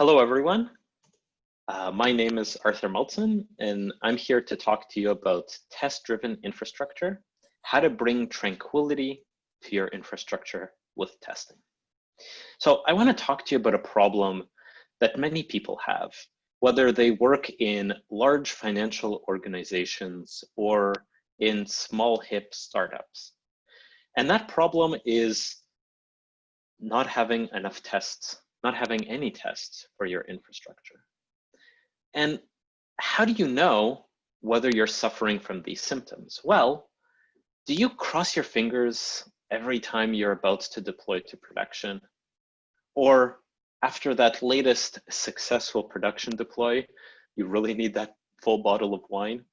Hello, everyone. My name is Arthur Maltson, and I'm here to talk to you about test-driven infrastructure, how to bring tranquility to your infrastructure with testing. So I want to talk to you about a problem that many people have, whether they work in large financial organizations or in small hip startups. And that problem is not having enough tests, not having any tests for your infrastructure. And how do you know whether you're suffering from these symptoms? Well, do you cross your fingers every time you're about to deploy to production? Or after that latest successful production deploy, you really need that full bottle of wine?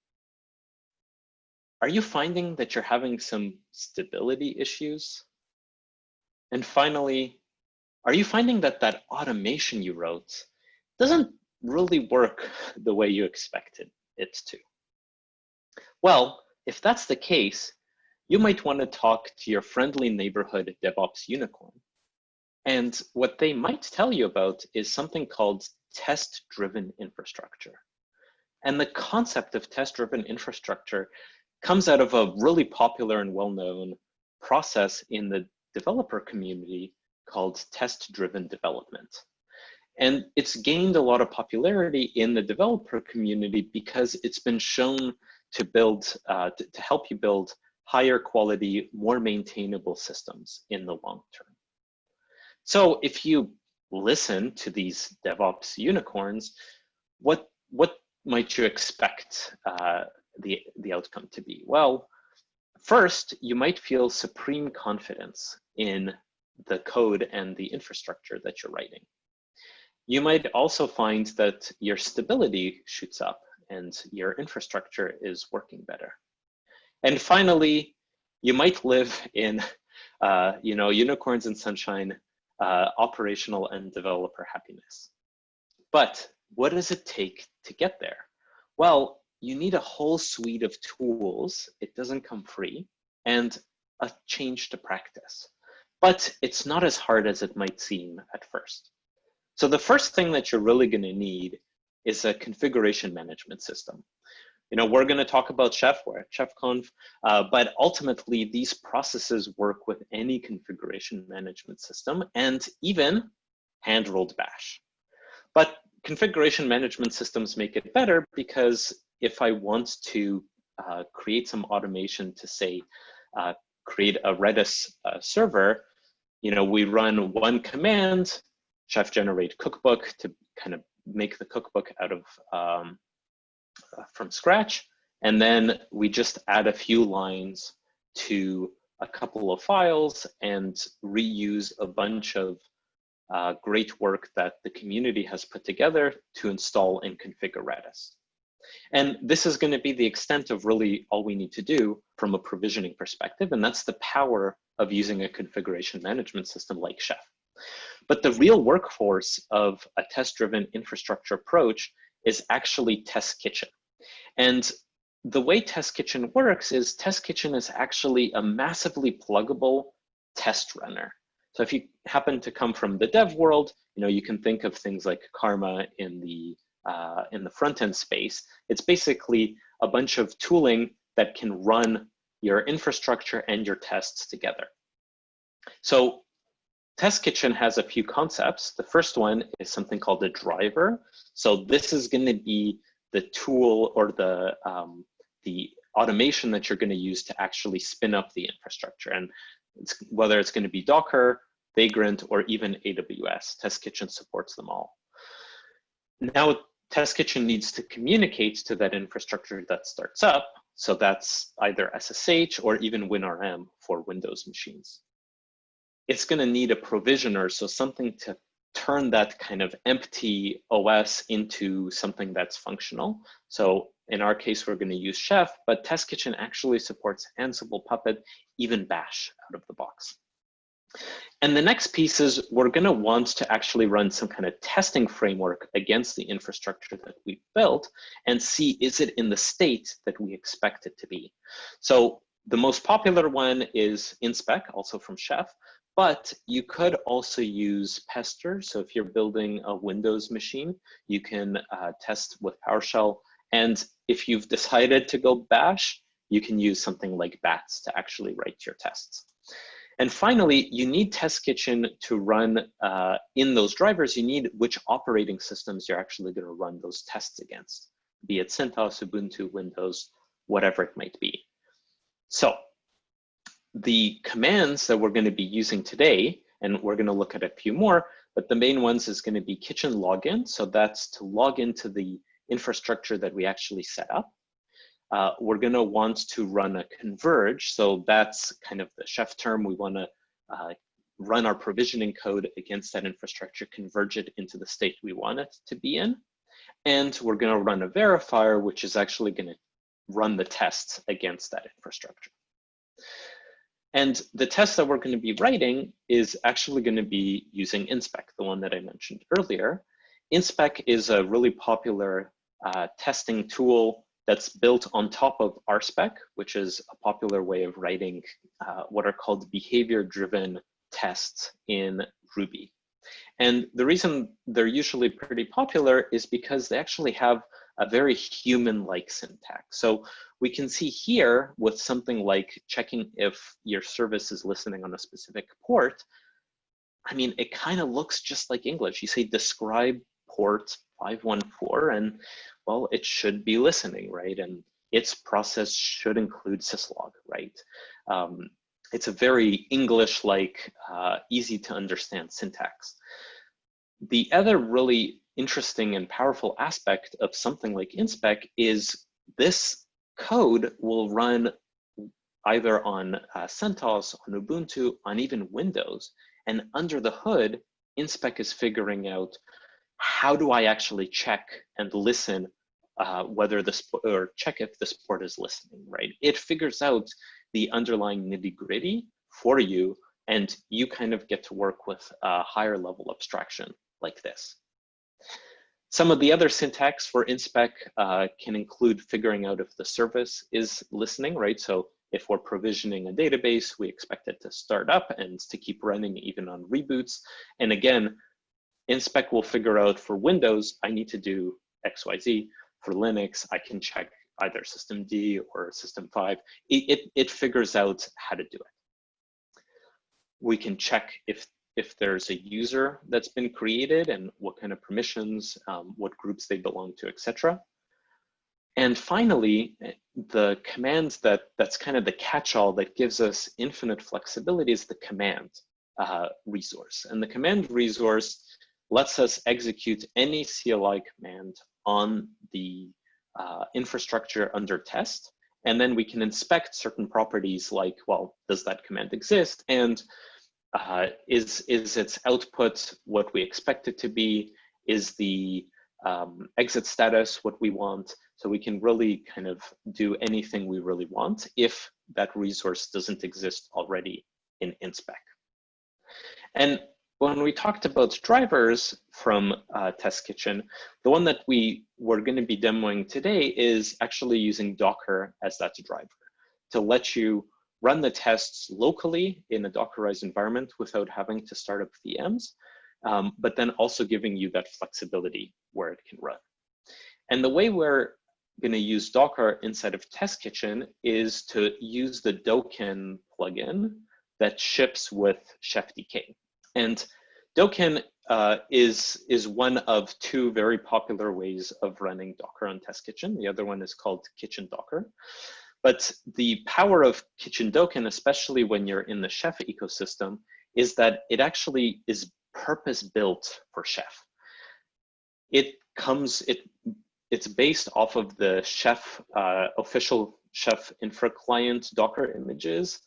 Are you finding that you're having some stability issues? And finally, are you finding that that automation you wrote doesn't really work the way you expected it to? Well, if that's the case, you might want to talk to your friendly neighborhood DevOps unicorn. And what they might tell you about is something called test-driven infrastructure. And the concept of test-driven infrastructure comes out of a really popular and well-known process in the developer community called test-driven development. And it's gained a lot of popularity in the developer community because it's been shown to build, to help you build higher quality, more maintainable systems in the long term. So if you listen to these DevOps unicorns, what might you expect the outcome to be? Well, first, you might feel supreme confidence in the code and the infrastructure that you're writing. You might also find that your stability shoots up and your infrastructure is working better. And finally, you might live in unicorns and sunshine, operational and developer happiness. But what does it take to get there? Well, you need a whole suite of tools. It doesn't come free, and a change to practice. But it's not as hard as it might seem at first. So the first thing that you're really going to need is a configuration management system. We're going to talk about ChefConf, but ultimately these processes work with any configuration management system and even hand-rolled bash. But configuration management systems make it better because if I want to create some automation to say, create a Redis server, we run one command, chef generate cookbook to kind of make the cookbook out of from scratch. And then we just add a few lines to a couple of files and reuse a bunch of great work that the community has put together to install and configure Redis. And this is going to be the extent of really all we need to do from a provisioning perspective. And that's the power of using a configuration management system like Chef. But the real workforce of a test-driven infrastructure approach is actually Test Kitchen. And the way Test Kitchen works is Test Kitchen is actually a massively pluggable test runner. So if you happen to come from the dev world, you can think of things like Karma in the front-end space. It's basically a bunch of tooling that can run your infrastructure and your tests together. So Test Kitchen has a few concepts. The first one is something called a driver. So this is going to be the tool or the automation that you're going to use to actually spin up the infrastructure. And whether it's going to be Docker, Vagrant, or even AWS, Test Kitchen supports them all. Now, Test Kitchen needs to communicate to that infrastructure that starts up. So that's either SSH or even WinRM for Windows machines. It's going to need a provisioner, so something to turn that kind of empty OS into something that's functional. So in our case, we're going to use Chef, but Test Kitchen actually supports Ansible, Puppet, even Bash out of the box. And the next piece is we're going to want to actually run some kind of testing framework against the infrastructure that we've built and see, is it in the state that we expect it to be? So the most popular one is InSpec, also from Chef. But you could also use Pester. So if you're building a Windows machine, you can test with PowerShell. And if you've decided to go Bash, you can use something like Bats to actually write your tests. And finally, you need Test Kitchen to run in those drivers. You need which operating systems you're actually going to run those tests against, be it CentOS, Ubuntu, Windows, whatever it might be. So the commands that we're going to be using today, and we're going to look at a few more, but the main ones is going to be kitchen login. So that's to log into the infrastructure that we actually set up. We're going to want to run a converge. So that's kind of the chef term. We want to run our provisioning code against that infrastructure, converge it into the state we want it to be in. And we're going to run a verifier, which is actually going to run the tests against that infrastructure. And the test that we're going to be writing is actually going to be using InSpec, the one that I mentioned earlier. InSpec is a really popular testing tool that's built on top of RSpec, which is a popular way of writing what are called behavior-driven tests in Ruby. And the reason they're usually pretty popular is because they actually have a very human-like syntax. So we can see here with something like checking if your service is listening on a specific port. I mean, it kind of looks just like English. You say describe port 514, and well, it should be listening, right? And its process should include syslog, right? It's a very English-like, easy to understand syntax. The other really interesting and powerful aspect of something like InSpec is this code will run either on CentOS, on Ubuntu, on even Windows. And under the hood, InSpec is figuring out how do I actually check and listen whether this, or check if this port is listening, right? It figures out the underlying nitty-gritty for you, and you kind of get to work with a higher level abstraction like this. Some of the other syntax for InSpec can include figuring out if the service is listening, right? So if we're provisioning a database, we expect it to start up and to keep running even on reboots. And again, InSpec will figure out for Windows, I need to do XYZ. For Linux, I can check either systemd or system5. It figures out how to do it. We can check if there's a user that's been created and what kind of permissions, what groups they belong to, etc. And finally, the command that's kind of the catch-all that gives us infinite flexibility is the command resource. And the command resource lets us execute any CLI command on the infrastructure under test. And then we can inspect certain properties like, well, does that command exist? And is its output what we expect it to be? Is the exit status what we want? So we can really kind of do anything we really want if that resource doesn't exist already in InSpec. And when we talked about drivers from Test Kitchen, the one that we were going to be demoing today is actually using Docker as that driver to let you run the tests locally in a Dockerized environment without having to start up VMs, but then also giving you that flexibility where it can run. And the way we're going to use Docker inside of Test Kitchen is to use the Dokken plugin that ships with ChefDK. And Dokken is one of two very popular ways of running Docker on Test Kitchen. The other one is called Kitchen Docker. But the power of Kitchen Dokken, especially when you're in the Chef ecosystem, is that it actually is purpose-built for Chef. It's based off of the Chef official Chef infra client Docker images.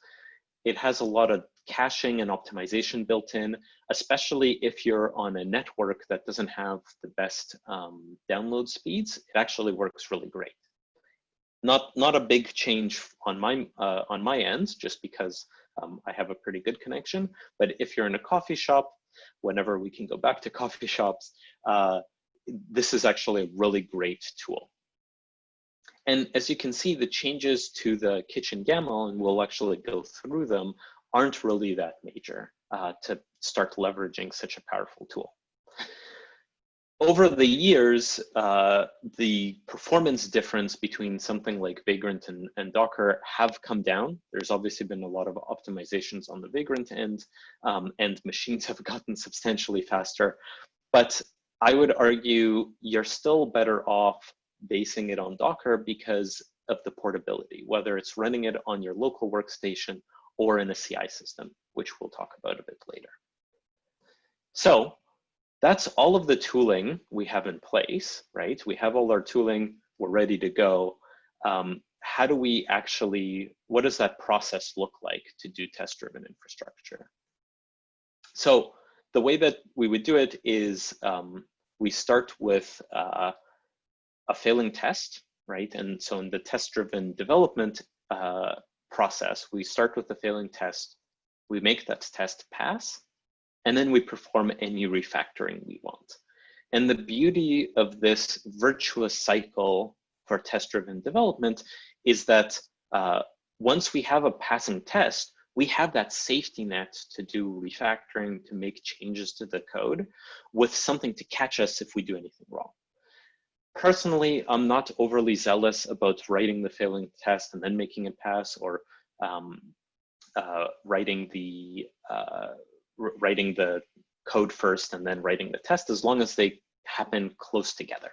It has a lot of caching and optimization built in, especially if you're on a network that doesn't have the best download speeds. It actually works really great. Not a big change on my end, just because I have a pretty good connection. But if you're in a coffee shop, whenever we can go back to coffee shops, this is actually a really great tool. And as you can see, the changes to the kitchen YAML, and we'll actually go through them, aren't really that major. to start leveraging such a powerful tool. Over the years, the performance difference between something like Vagrant and Docker have come down. There's obviously been a lot of optimizations on the Vagrant end, and machines have gotten substantially faster. But I would argue you're still better off basing it on Docker because of the portability, whether it's running it on your local workstation or in a CI system, which we'll talk about a bit later. So that's all of the tooling we have in place, right? We have all our tooling, we're ready to go. How do we actually, what does that process look like to do test-driven infrastructure? So the way that we would do it is we start with a failing test, right? And so in the test-driven development process, we start with the failing test, we make that test pass, and then we perform any refactoring we want. And the beauty of this virtuous cycle for test-driven development is that once we have a passing test, we have that safety net to do refactoring, to make changes to the code with something to catch us if we do anything wrong. Personally, I'm not overly zealous about writing the failing test and then making it pass, or writing the code first and then writing the test, as long as they happen close together.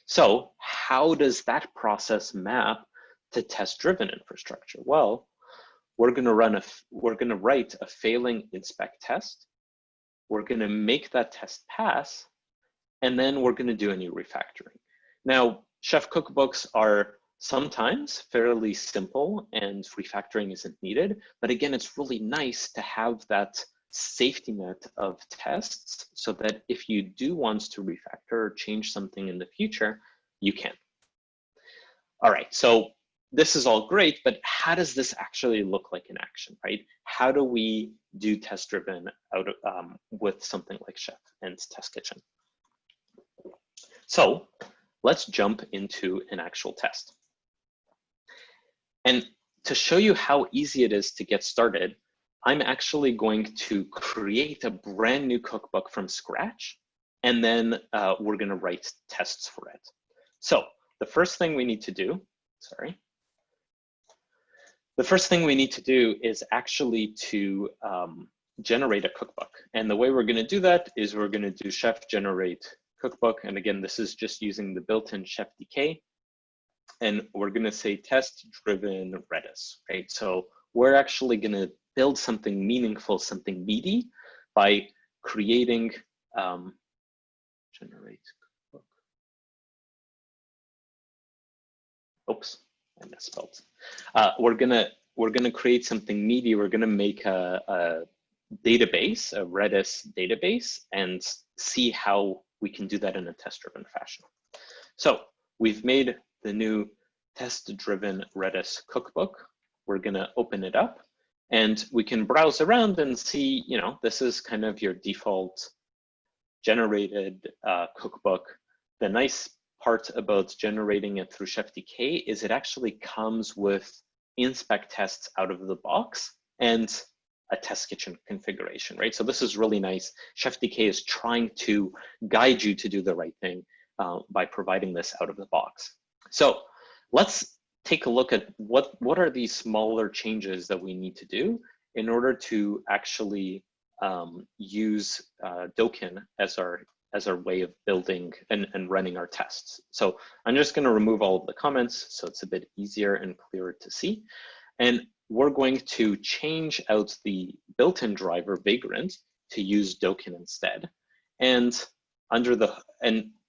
So how does that process map to test-driven infrastructure? Well, we're going to write a failing InSpec test. We're going to make that test pass, and then we're going to do any refactoring. Now, Chef cookbooks are sometimes fairly simple and refactoring isn't needed, but again, it's really nice to have that safety net of tests so that if you do want to refactor or change something in the future, you can. All right, so this is all great, but how does this actually look like in action, right? How do we do test-driven with something like Chef and Test Kitchen? So let's jump into an actual test. And to show you how easy it is to get started, I'm actually going to create a brand new cookbook from scratch, and then we're going to write tests for it. So the first thing we need to do, is actually to generate a cookbook. And the way we're going to do that is we're going to do chef generate cookbook. And again, this is just using the built-in chef DK. And we're going to say test-driven Redis, right? So we're actually going to build something meaningful, something meaty by creating generate cookbook. Oops, I misspelled. We're gonna create something meaty. We're gonna make a database, a Redis database, and see how we can do that in a test-driven fashion. So we've made the new test-driven Redis cookbook. We're gonna open it up, and we can browse around and see, you know, this is kind of your default generated cookbook. The nice part about generating it through ChefDK is it actually comes with InSpec tests out of the box and a test kitchen configuration, right? So this is really nice. ChefDK is trying to guide you to do the right thing by providing this out of the box. So let's take a look at what are these smaller changes that we need to do in order to actually use Dokin as our way of building and running our tests. So I'm just going to remove all of the comments so it's a bit easier and clearer to see. And we're going to change out the built-in driver Vagrant to use Dokin instead. And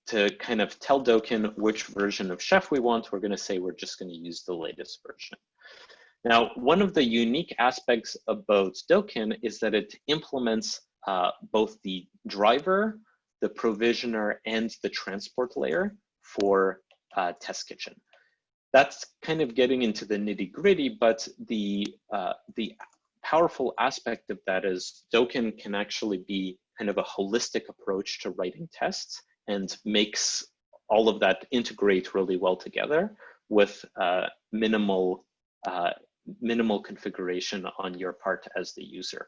to kind of tell Dokin which version of Chef we want, we're going to say we're just going to use the latest version. Now, one of the unique aspects about Dokin is that it implements both the driver, the provisioner, and the transport layer for Test Kitchen. That's kind of getting into the nitty-gritty, but the powerful aspect of that is Dokin can actually be kind of a holistic approach to writing tests and makes all of that integrate really well together with minimal configuration on your part as the user.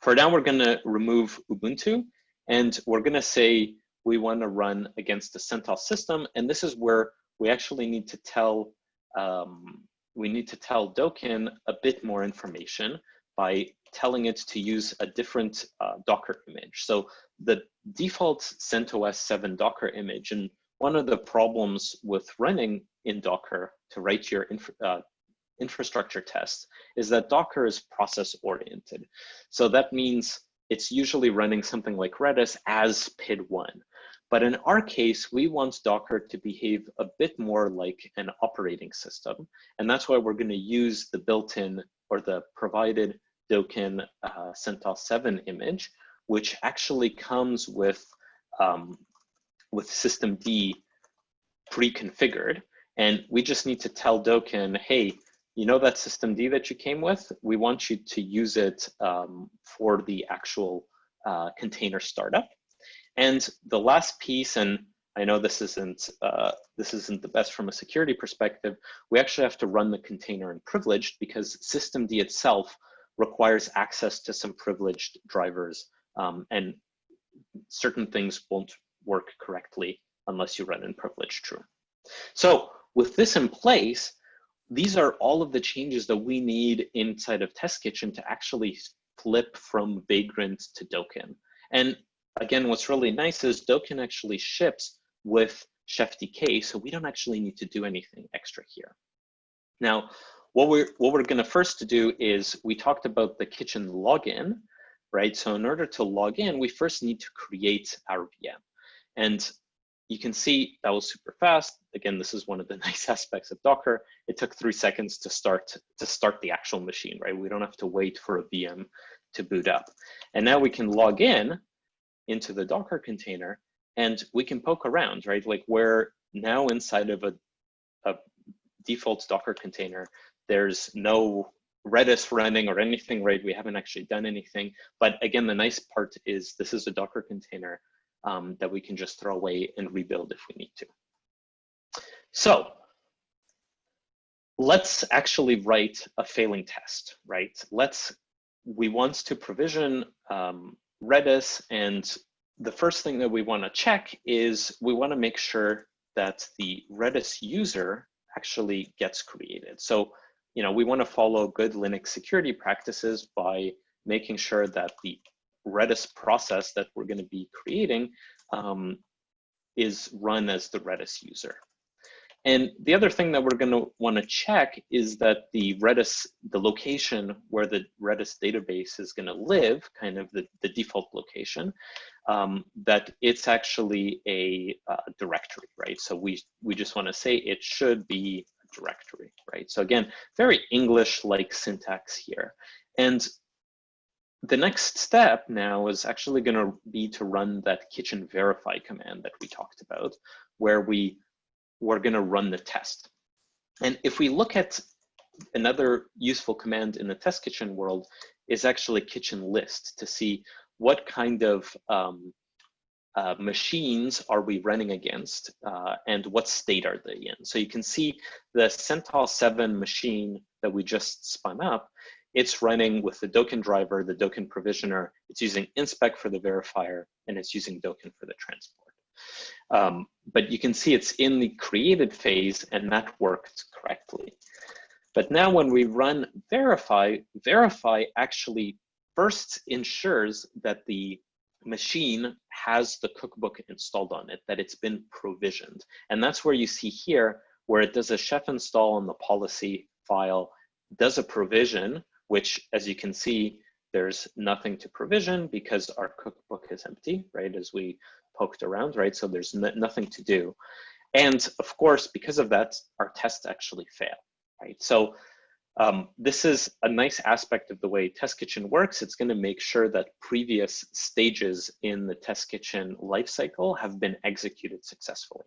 For now, we're going to remove Ubuntu, and we're going to say we want to run against the CentOS system, and this is where we actually need to tell Dokken a bit more information by telling it to use a different Docker image. So the default CentOS 7 Docker image, and one of the problems with running in Docker to write your infrastructure tests is that Docker is process oriented. So that means it's usually running something like Redis as PID1. But in our case, we want Docker to behave a bit more like an operating system. And that's why we're going to use the built-in or the provided Dokken CentOS 7 image, which actually comes with systemd pre-configured. And we just need to tell Dokken, hey, you know that systemd that you came with? We want you to use it for the actual container startup. And the last piece, and I know this isn't the best from a security perspective, we actually have to run the container in privileged because systemd itself requires access to some privileged drivers, and certain things won't work correctly unless you run in privileged true. So with this in place, these are all of the changes that we need inside of Test Kitchen to actually flip from Vagrant to Dokken. And again, what's really nice is Dokken actually ships with ChefDK, so we don't actually need to do anything extra here. Now, what we're going to first do is we talked about the kitchen login, right? So in order to log in, we first need to create our VM. And you can see that was super fast. Again, this is one of the nice aspects of Docker. It took 3 seconds to start the actual machine, right? We don't have to wait for a VM to boot up. And now we can log in into the Docker container and we can poke around, right? Like we're now inside of a default Docker container. There's no Redis running or anything, right? We haven't actually done anything. But again, the nice part is this is a Docker container that we can just throw away and rebuild if we need to. So let's actually write a failing test, right? We want to provision Redis, and the first thing that we want to check is we want to make sure that the Redis user actually gets created. So, you know, we want to follow good Linux security practices by making sure that the Redis process that we're going to be creating is run as the Redis user. And the other thing that we're going to want to check is that the location where the Redis database is going to live, kind of the default location, that it's actually a directory, right? So we just want to say it should be a directory, right? So again, very English-like syntax here. And the next step now is actually going to be to run that kitchen verify command that we talked about, where we're going to run the test. And if we look at another useful command in the Test Kitchen world is actually kitchen list to see what kind of machines are we running against and what state are they in. So you can see the CentOS 7 machine that we just spun up. It's running with the Dokken driver, the Dokken provisioner. It's using InSpec for the verifier, and it's using Dokken for the transport. But you can see it's in the created phase, and that worked correctly. But now when we run verify actually first ensures that the machine has the cookbook installed on it, that it's been provisioned. And that's where you see here, where it does a chef install on the policy file, does a provision, which as you can see, there's nothing to provision because our cookbook is empty, right? As we poked around, right? So there's nothing to do. And of course, because of that, our tests actually fail, right? So this is a nice aspect of the way Test Kitchen works. It's going to make sure that previous stages in the Test Kitchen lifecycle have been executed successfully.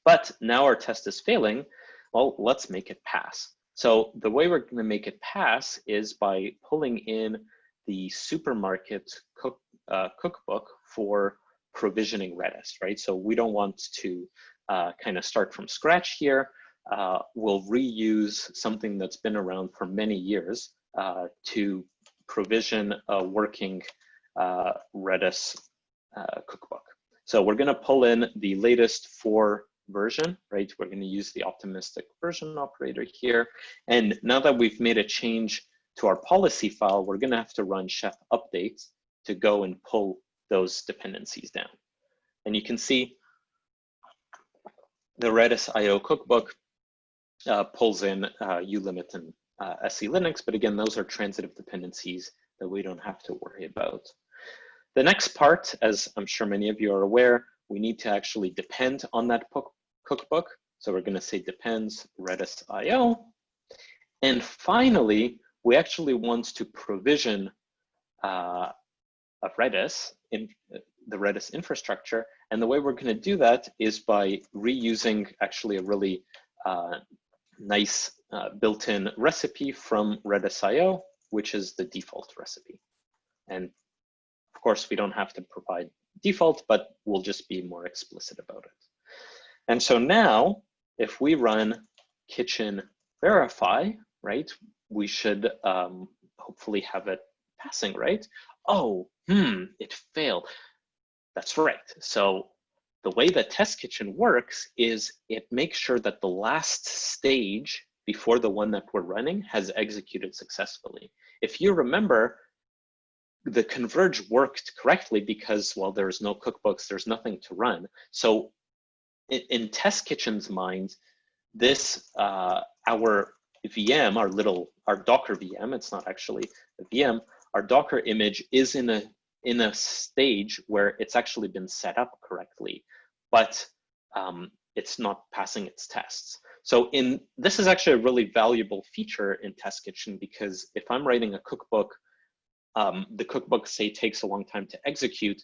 But now our test is failing. Well, let's make it pass. So the way we're going to make it pass is by pulling in the supermarket cookbook for provisioning Redis, right? So we don't want to kind of start from scratch here. We'll reuse something that's been around for many years to provision a working Redis cookbook. So we're going to pull in the latest 4 version, right? We're going to use the optimistic version operator here. And now that we've made a change to our policy file, we're going to have to run chef updates to go and pull those dependencies down. And you can see the Redis IO cookbook pulls in ulimit and SE Linux, but again, those are transitive dependencies that we don't have to worry about. The next part, as I'm sure many of you are aware, we need to actually depend on that cookbook. So we're going to say depends Redis IO. And finally, we actually want to provision a Redis in the Redis infrastructure. And the way we're going to do that is by reusing actually a really nice built-in recipe from Redis IO, which is the default recipe. And of course, we don't have to provide default, but we'll just be more explicit about it. And so now, if we run kitchen verify, right, we should hopefully have it passing, right? Oh, it failed. That's right. So the way that Test Kitchen works is it makes sure that the last stage before the one that we're running has executed successfully. If you remember, the Converge worked correctly because, well, there's no cookbooks, there's nothing to run. So in Test Kitchen's mind, this, our VM, our Docker VM, it's not actually a VM, our Docker image is in a stage where it's actually been set up correctly, but it's not passing its tests. So this is actually a really valuable feature in Test Kitchen, because if I'm writing a cookbook, the cookbook, say, takes a long time to execute.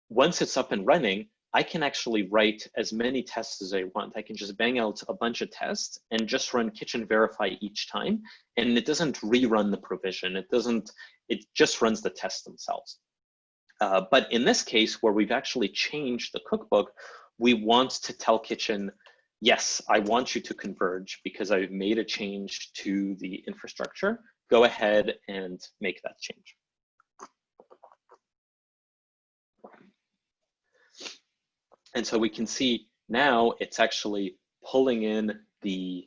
Once it's up and running, I can actually write as many tests as I want. I can just bang out a bunch of tests and just run kitchen verify each time. And it doesn't rerun the provision. It just runs the tests themselves. But in this case, where we've actually changed the cookbook, we want to tell kitchen, yes, I want you to converge because I've made a change to the infrastructure. Go ahead and make that change. And so we can see now it's actually pulling in the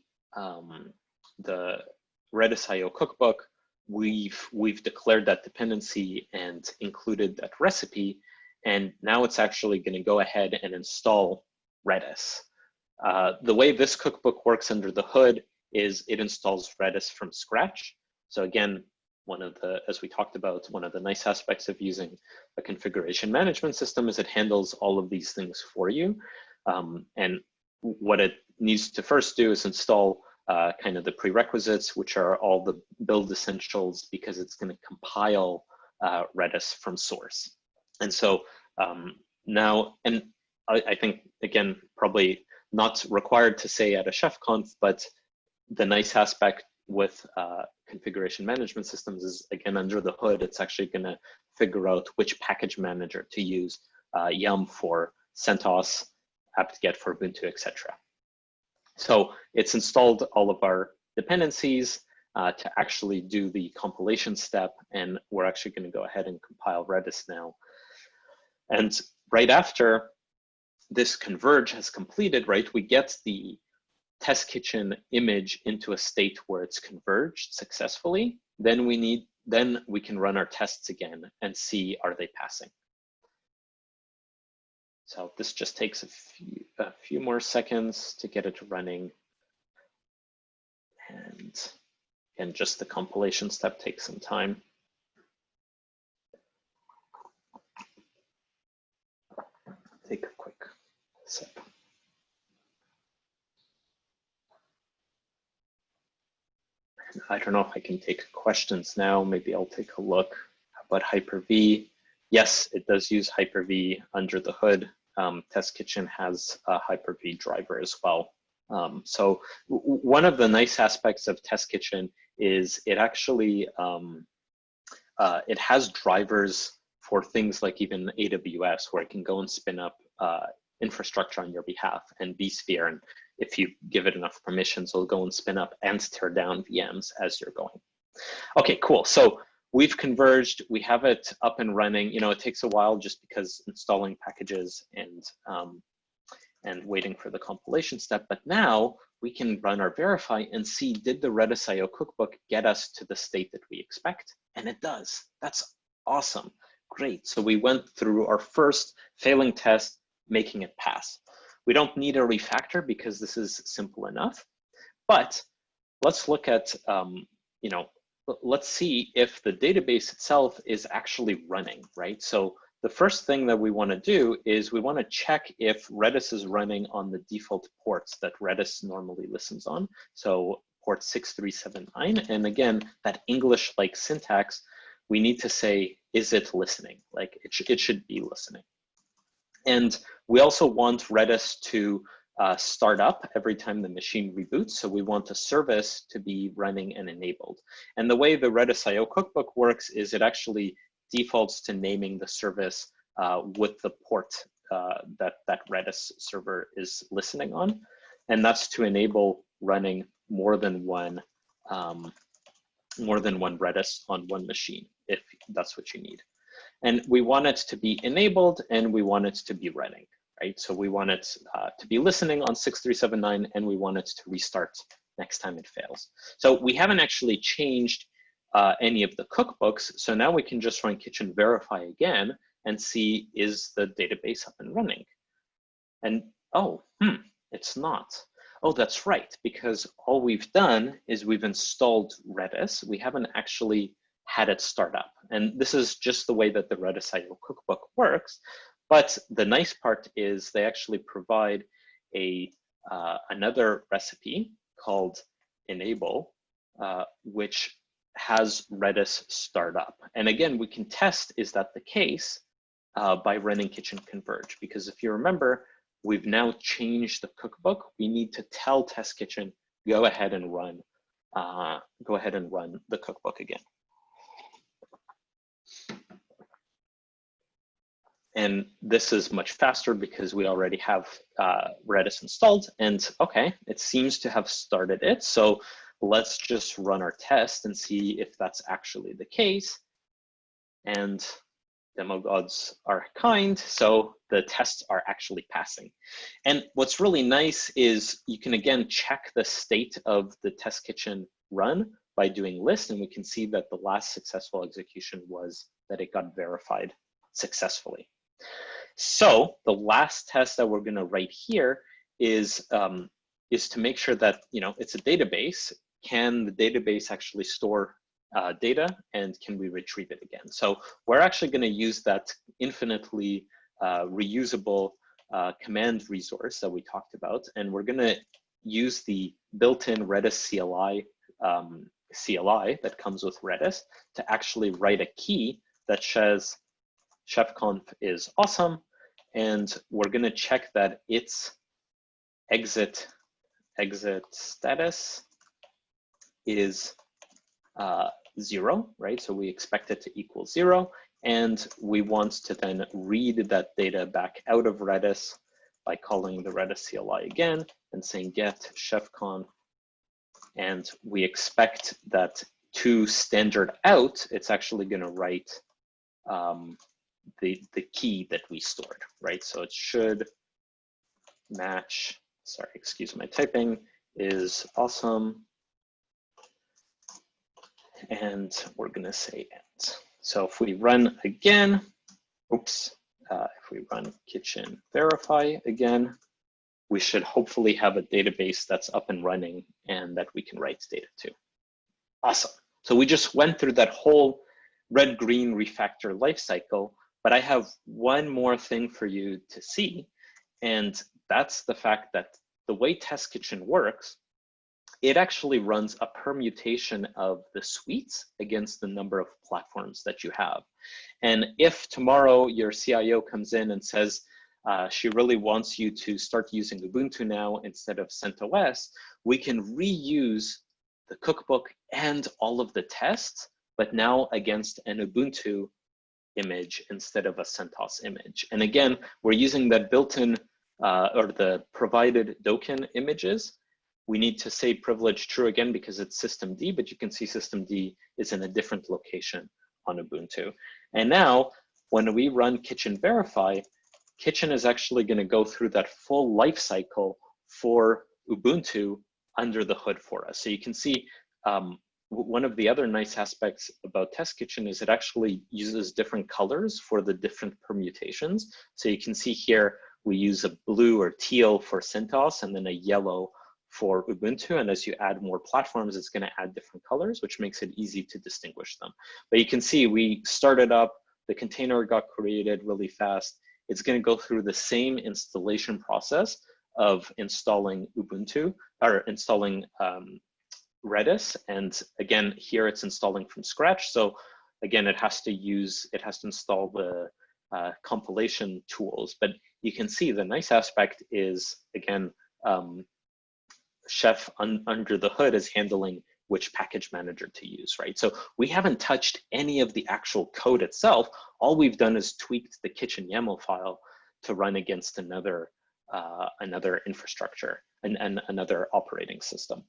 Redis IO cookbook. We've declared that dependency and included that recipe. And now it's actually going to go ahead and install Redis. The way this cookbook works under the hood is it installs Redis from scratch. So again, as we talked about, one of the nice aspects of using a configuration management system is it handles all of these things for you. And what it needs to first do is install kind of the prerequisites, which are all the build essentials, because it's going to compile Redis from source. And so now, and I think, again, probably not required to say at a ChefConf, but the nice aspect with configuration management systems is, again, under the hood, it's actually going to figure out which package manager to use, Yum for CentOS, apt-get for Ubuntu, etc. So it's installed all of our dependencies to actually do the compilation step, and we're actually going to go ahead and compile Redis now. And right after this converge has completed, right, we get the Test Kitchen image into a state where it's converged successfully. Then we can run our tests again and see, are they passing? So this just takes a few more seconds to get it running. And just the compilation step takes some time. Take a quick sip. I don't know if I can take questions now. Maybe I'll take a look. How about Hyper-V? Yes, it does use Hyper-V under the hood. Test Kitchen has a Hyper-V driver as well. So one of the nice aspects of Test Kitchen is it actually, it has drivers for things like even AWS, where it can go and spin up infrastructure on your behalf, and vSphere. And if you give it enough permissions, it'll go and spin up and tear down VMs as you're going. Okay, cool. So we've converged, we have it up and running. You know, it takes a while just because installing packages and waiting for the compilation step, but now we can run our verify and see, did the Redis IO cookbook get us to the state that we expect? And it does. That's awesome. Great. So we went through our first failing test, making it pass. We don't need a refactor because this is simple enough, but let's look at, you know, let's see if the database itself is actually running, right? So the first thing that we want to do is we want to check if Redis is running on the default ports that Redis normally listens on. So port 6379. And again, that English-like syntax, we need to say, is it listening? Like it should be listening. And we also want Redis to start up every time the machine reboots. So we want a service to be running and enabled. And the way the Redis IO cookbook works is it actually defaults to naming the service with the port that Redis server is listening on. And that's to enable running more than one Redis on one machine, if that's what you need. And we want it to be enabled and we want it to be running, right? So we want it to be listening on 6379 and we want it to restart next time it fails. So we haven't actually changed any of the cookbooks. So now we can just run kitchen verify again and see, is the database up and running? And oh, it's not. Oh, that's right, because all we've done is we've installed Redis. We haven't actually had it start up. And this is just the way that the Redis IO cookbook works. But the nice part is they actually provide another recipe called enable, which has Redis start up. And again, we can test, is that the case, by running kitchen converge. Because if you remember, we've now changed the cookbook. We need to tell test kitchen, go ahead and run the cookbook again. And this is much faster because we already have Redis installed. And okay, it seems to have started it. So let's just run our test and see if that's actually the case. And demo gods are kind, so the tests are actually passing. And what's really nice is you can again check the state of the test kitchen run by doing list, and we can see that the last successful execution was that it got verified successfully. So the last test that we're going to write here is to make sure that, you know, it's a database. Can the database actually store data, and can we retrieve it again? So we're actually going to use that infinitely reusable command resource that we talked about, and we're going to use the built-in Redis CLI that comes with Redis to actually write a key that says ChefConf is awesome, and we're going to check that its exit status is 0, right? So we expect it to equal 0, and we want to then read that data back out of Redis by calling the Redis CLI again and saying get ChefConf, and we expect that to standard out, it's actually going to write the key that we stored, right? So it should match, sorry, excuse my typing, is awesome. And we're going to say end. So if we run again, if we run kitchen verify again, we should hopefully have a database that's up and running and that we can write data to. Awesome. So we just went through that whole red-green refactor lifecycle, but I have one more thing for you to see, and that's the fact that the way Test Kitchen works, it actually runs a permutation of the suites against the number of platforms that you have. And if tomorrow your CIO comes in and says she really wants you to start using Ubuntu now instead of CentOS, we can reuse the cookbook and all of the tests, but now against an Ubuntu image instead of a CentOS image. And again, we're using that built-in or the provided Dokken images. We need to say privilege true again because it's systemd, but you can see systemd is in a different location on Ubuntu. And now when we run kitchen verify, kitchen is actually going to go through that full life cycle for Ubuntu under the hood for us. So you can see one of the other nice aspects about Test Kitchen is it actually uses different colors for the different permutations. So you can see here, we use a blue or teal for CentOS and then a yellow for Ubuntu. And as you add more platforms, it's going to add different colors, which makes it easy to distinguish them. But you can see we started up, the container got created really fast. It's going to go through the same installation process of installing Ubuntu or installing Redis. And again, here it's installing from scratch. So again, it has to install the compilation tools. But you can see the nice aspect is, again, Chef under the hood is handling which package manager to use, right? So we haven't touched any of the actual code itself. All we've done is tweaked the kitchen YAML file to run against another infrastructure and another operating system.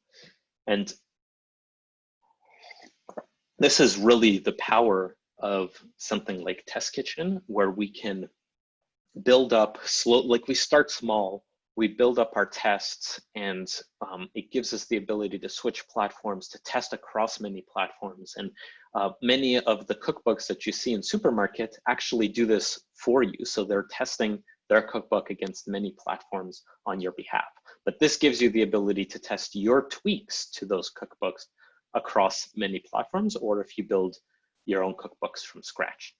And this is really the power of something like Test Kitchen, where we can build up slow, like we start small, we build up our tests, and it gives us the ability to switch platforms, to test across many platforms. And many of the cookbooks that you see in supermarket actually do this for you. So they're testing their cookbook against many platforms on your behalf. But this gives you the ability to test your tweaks to those cookbooks across many platforms, or if you build your own cookbooks from scratch.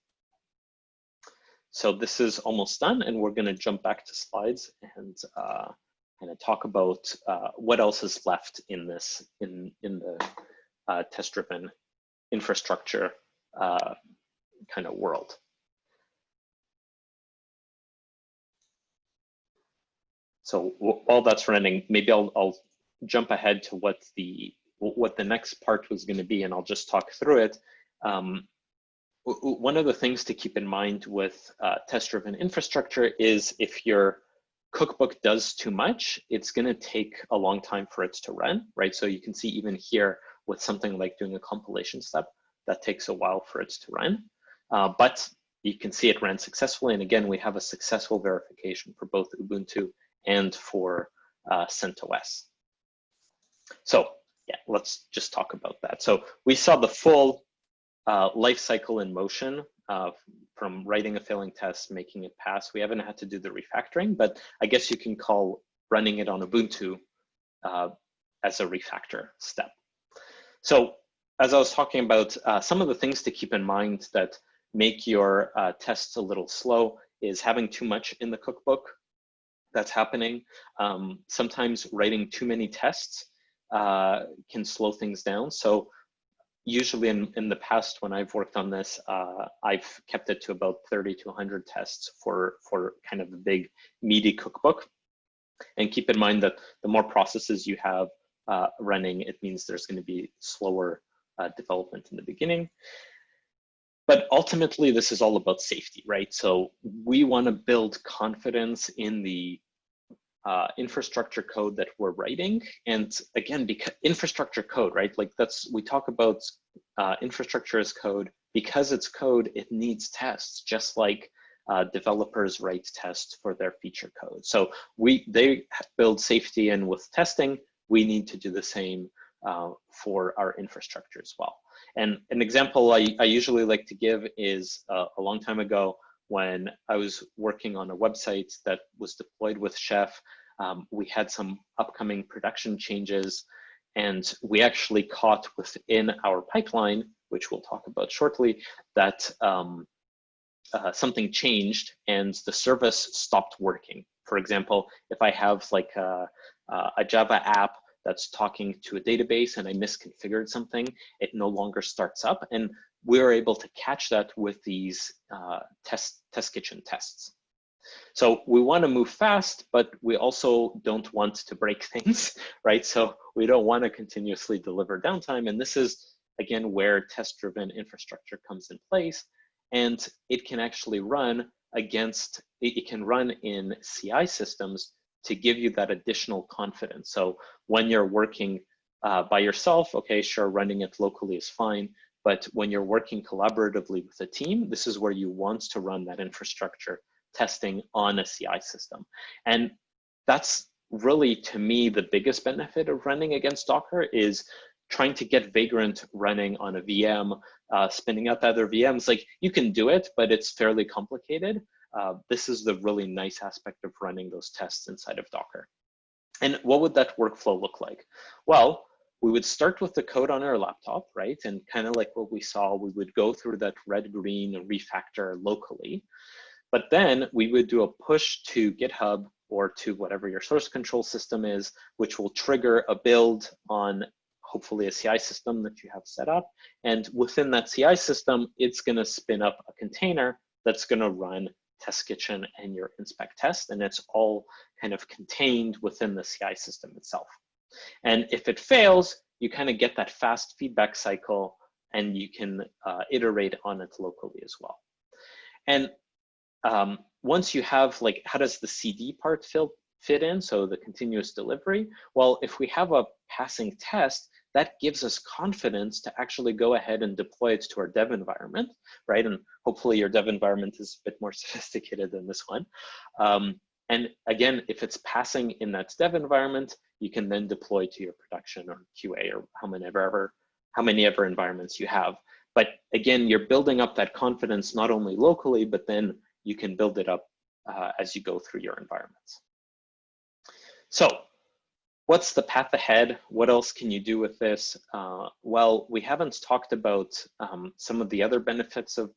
So this is almost done, and we're going to jump back to slides and kind of talk about what else is left in this in the test-driven infrastructure kind of world. So while that's running, maybe I'll jump ahead to what the next part was going to be, and I'll just talk through it. One of the things to keep in mind with test-driven infrastructure is if your cookbook does too much, it's going to take a long time for it to run, right? So you can see even here with something like doing a compilation step, that takes a while for it to run. But you can see it ran successfully. And again, we have a successful verification for both Ubuntu and for CentOS. So yeah, let's just talk about that. So we saw the full life cycle in motion from writing a failing test, making it pass. We haven't had to do the refactoring, but I guess you can call running it on Ubuntu as a refactor step. So as I was talking about, some of the things to keep in mind that make your tests a little slow is having too much in the cookbook that's happening. Sometimes writing too many tests can slow things down. So usually in the past, when I've worked on this, I've kept it to about 30 to 100 tests for kind of a big, meaty cookbook. And keep in mind that the more processes you have running, it means there's going to be slower development in the beginning. But ultimately, this is all about safety, right? So we want to build confidence in the infrastructure code that we're writing. And again, because infrastructure code, right? Like we talk about infrastructure as code. Because it's code, it needs tests, just like developers write tests for their feature code. So they build safety in with testing. We need to do the same for our infrastructure as well. And an example I usually like to give is a long time ago when I was working on a website that was deployed with Chef. We had some upcoming production changes, and we actually caught within our pipeline, which we'll talk about shortly, that something changed and the service stopped working. For example, if I have like a Java app that's talking to a database and I misconfigured something, it no longer starts up. And we were able to catch that with these test kitchen tests. So we want to move fast, but we also don't want to break things, right? So we don't want to continuously deliver downtime. And this is, again, where test-driven infrastructure comes in place. And it can actually run it can run in CI systems to give you that additional confidence. So when you're working by yourself, okay, sure, running it locally is fine. But when you're working collaboratively with a team, this is where you want to run that infrastructure testing on a CI system. And that's really, to me, the biggest benefit of running against Docker is trying to get Vagrant running on a VM, spinning up other VMs. Like, you can do it, but it's fairly complicated. This is the really nice aspect of running those tests inside of Docker. And what would that workflow look like? Well, we would start with the code on our laptop, right? And kind of like what we saw, we would go through that red-green refactor locally. But then we would do a push to GitHub or to whatever your source control system is, which will trigger a build on hopefully a CI system that you have set up. And within that CI system, it's going to spin up a container that's going to run Test Kitchen and your InSpec test. And it's all kind of contained within the CI system itself. And if it fails, you kind of get that fast feedback cycle and you can iterate on it locally as well. And once you have, like, how does the CD part fit in? So the continuous delivery. Well, if we have a passing test, that gives us confidence to actually go ahead and deploy it to our dev environment, right? And hopefully your dev environment is a bit more sophisticated than this one. And again, if it's passing in that dev environment, you can then deploy to your production or QA or how many ever environments you have. But again, you're building up that confidence not only locally, but then you can build it up as you go through your environments. So what's the path ahead? What else can you do with this? Well, we haven't talked about some of the other benefits of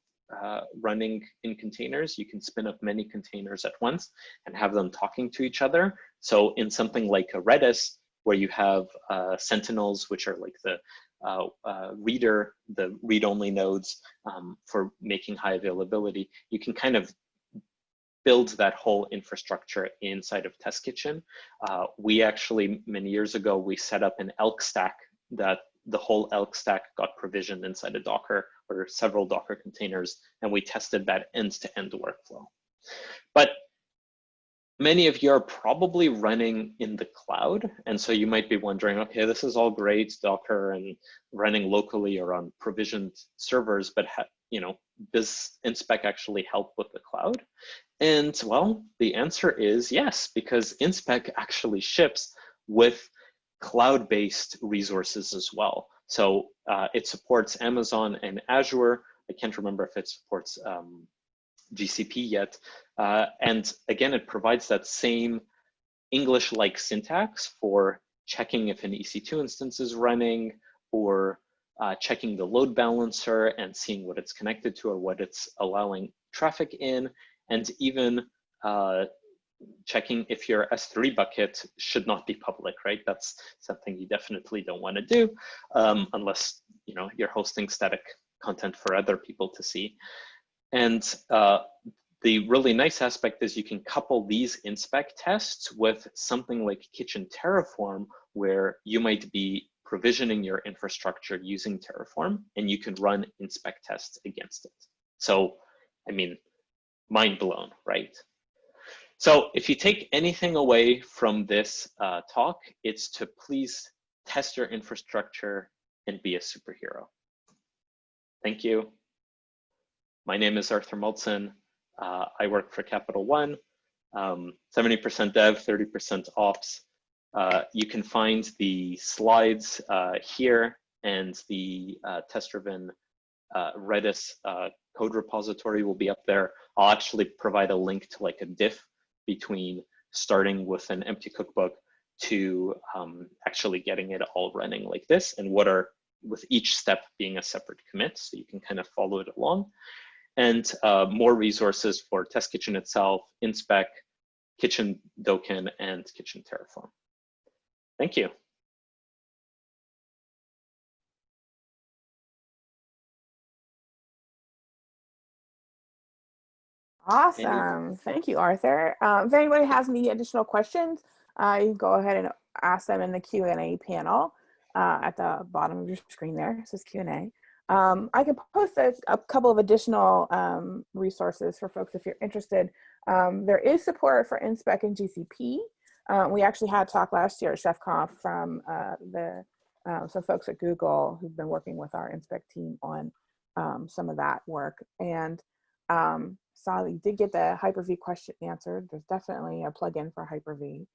running in containers. You can spin up many containers at once and have them talking to each other. So in something like a Redis, where you have sentinels, which are like the the read-only nodes for making high availability, you can kind of build that whole infrastructure inside of Test Kitchen. We actually, many years ago, we set up an elk stack that the whole elk stack got provisioned inside a Docker or several Docker containers, and we tested that end-to-end workflow. But many of you are probably running in the cloud, and so you might be wondering, okay, this is all great, Docker and running locally or on provisioned servers, but does InSpec actually help with the cloud? And well, the answer is yes, because InSpec actually ships with cloud-based resources as well. So it supports Amazon and Azure. I can't remember if it supports GCP yet. And again, it provides that same English-like syntax for checking if an EC2 instance is running, or checking the load balancer and seeing what it's connected to or what it's allowing traffic in, and even checking if your S3 bucket should not be public, right? That's something you definitely don't want to do unless you're hosting static content for other people to see. And the really nice aspect is you can couple these InSpec tests with something like Kitchen Terraform, where you might be provisioning your infrastructure using Terraform, and you can run InSpec tests against it. So, I mean, mind blown, right? So if you take anything away from this talk, it's to please test your infrastructure and be a superhero. Thank you. My name is Arthur Maltson. I work for Capital One, 70% dev, 30% ops. You can find the slides here, and the TestDriven Redis code repository will be up there. I'll actually provide a link to like a diff between starting with an empty cookbook to actually getting it all running like this, and what are, with each step being a separate commit, so you can kind of follow it along. And more resources for Test Kitchen itself, InSpec, Kitchen Dokken, and Kitchen Terraform. Thank you. Awesome. Thank you, Arthur. If anybody has any additional questions, you can go ahead and ask them in the Q&A panel at the bottom of your screen there. It says Q&A. I can post a couple of additional resources for folks if you're interested. There is support for InSpec and GCP. We actually had a talk last year at ChefConf from the So folks at Google who've been working with our InSpec team on some of that work, and saw that you did get the Hyper-V question answered. There's definitely a plugin for Hyper-V.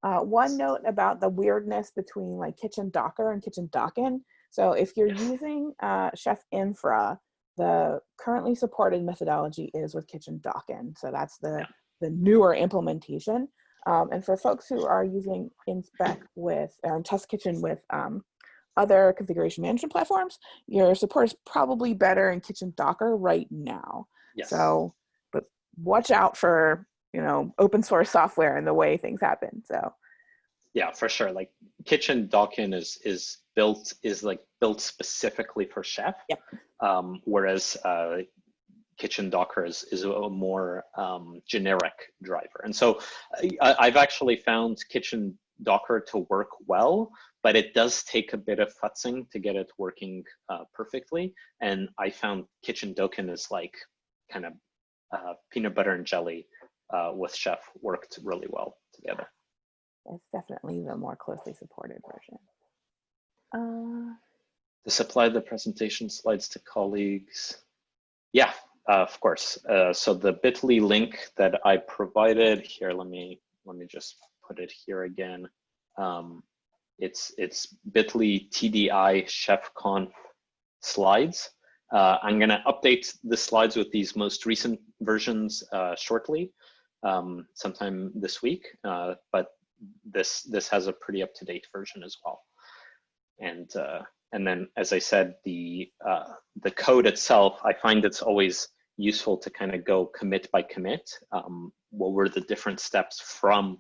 One note about the weirdness between like Kitchen Docker and Kitchen Dockin. So if you're using Chef Infra, the currently supported methodology is with Kitchen Dockin. So that's the newer implementation. And for folks who are using InSpec with Test Kitchen with other configuration management platforms, your support is probably better in Kitchen Docker right now. Yes. So, but watch out for, you know, open source software and the way things happen. So. Yeah, for sure. Like Kitchen Dockin is built specifically for Chef. Yep. Whereas Kitchen Docker is a more generic driver. And so I've actually found Kitchen Docker to work well, but it does take a bit of futzing to get it working perfectly. And I found Kitchen Dockin is like kind of peanut butter and jelly with Chef worked really well together. It's definitely the more closely supported version. To supply the presentation slides to colleagues. Yeah, of course. So the bit.ly link that I provided here, let me just put it here again. It's bit.ly TDI ChefConf slides. I'm gonna update the slides with these most recent versions shortly, sometime this week, but this has a pretty up-to-date version as well. And then, as I said, the code itself, I find it's always useful to kind of go commit by commit. What were the different steps from,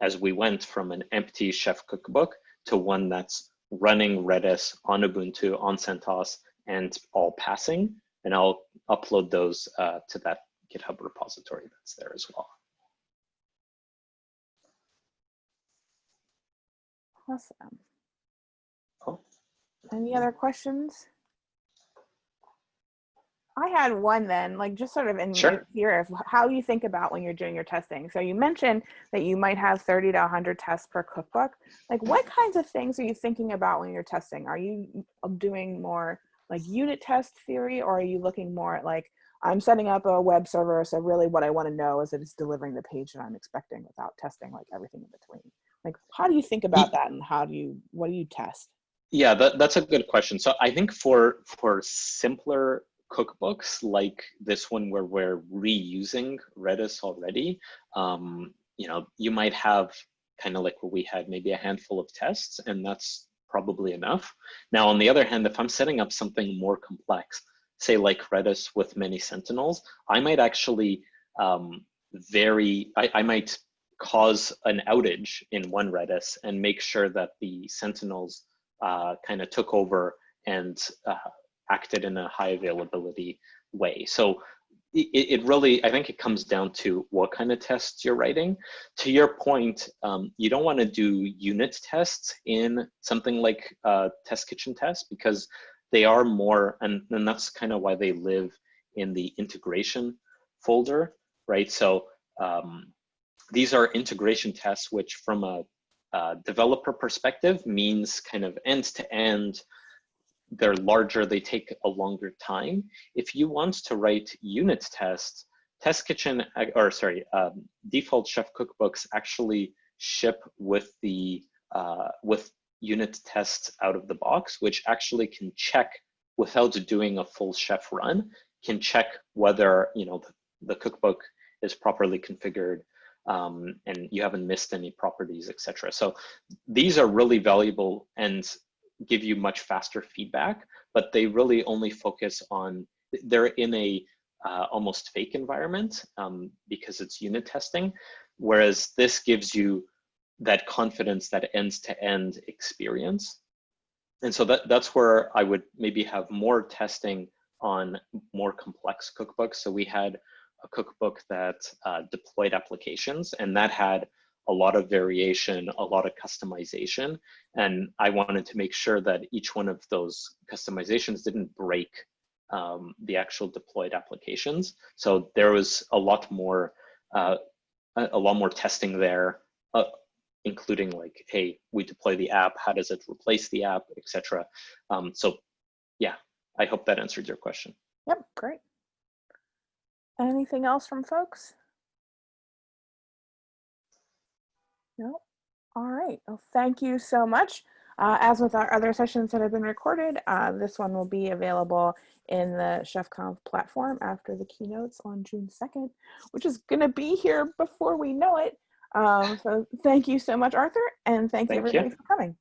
as we went from an empty Chef Cookbook to one that's running Redis on Ubuntu, on CentOS, and all passing. And I'll upload those to that GitHub repository that's there as well. Awesome. Cool. Any other questions? I had one then, like just sort of in here, how do you think about when you're doing your testing? So you mentioned that you might have 30 to 100 tests per cookbook. Like what kinds of things are you thinking about when you're testing? Are you doing more like unit test theory, or are you looking more at like, I'm setting up a web server, so really what I want to know is that it's delivering the page that I'm expecting without testing like everything in between? Like, how do you think about that, and what do you test? Yeah, that's a good question. So I think for simpler cookbooks like this one where we're reusing Redis already, you know, you might have kind of like what we had, maybe a handful of tests, and that's probably enough. Now, on the other hand, if I'm setting up something more complex, say like Redis with many sentinels, I might actually I might cause an outage in one Redis and make sure that the sentinels kind of took over and acted in a high availability way. So it really, I think it comes down to what kind of tests you're writing. To your point, you don't want to do unit tests in something like Test Kitchen tests, because they are more, and that's kind of why they live in the integration folder, right? So these are integration tests, which from a developer perspective means kind of end to end. They're larger, they take a longer time. If you want to write unit tests, Test Kitchen, default Chef Cookbooks actually ship with the with unit tests out of the box, which actually can check without doing a full Chef run, can check whether, you know, the cookbook is properly configured and you haven't missed any properties, etc. So these are really valuable and give you much faster feedback, but they really only focus on, they're in a almost fake environment because it's unit testing, whereas this gives you that confidence, that end-to-end experience. And so that's where I would maybe have more testing on more complex cookbooks. So we had a cookbook that deployed applications, and that had a lot of variation, a lot of customization. And I wanted to make sure that each one of those customizations didn't break the actual deployed applications. So there was a lot more testing there. including like, hey, we deploy the app, how does it replace the app, etc. So yeah, I hope that answered your question. Yep, great. Anything else from folks? No? All right, well, thank you so much. As with our other sessions that have been recorded, this one will be available in the ChefConf platform after the keynotes on June 2nd, which is gonna be here before we know it. So thank you so much, Arthur, and thank you everybody for coming.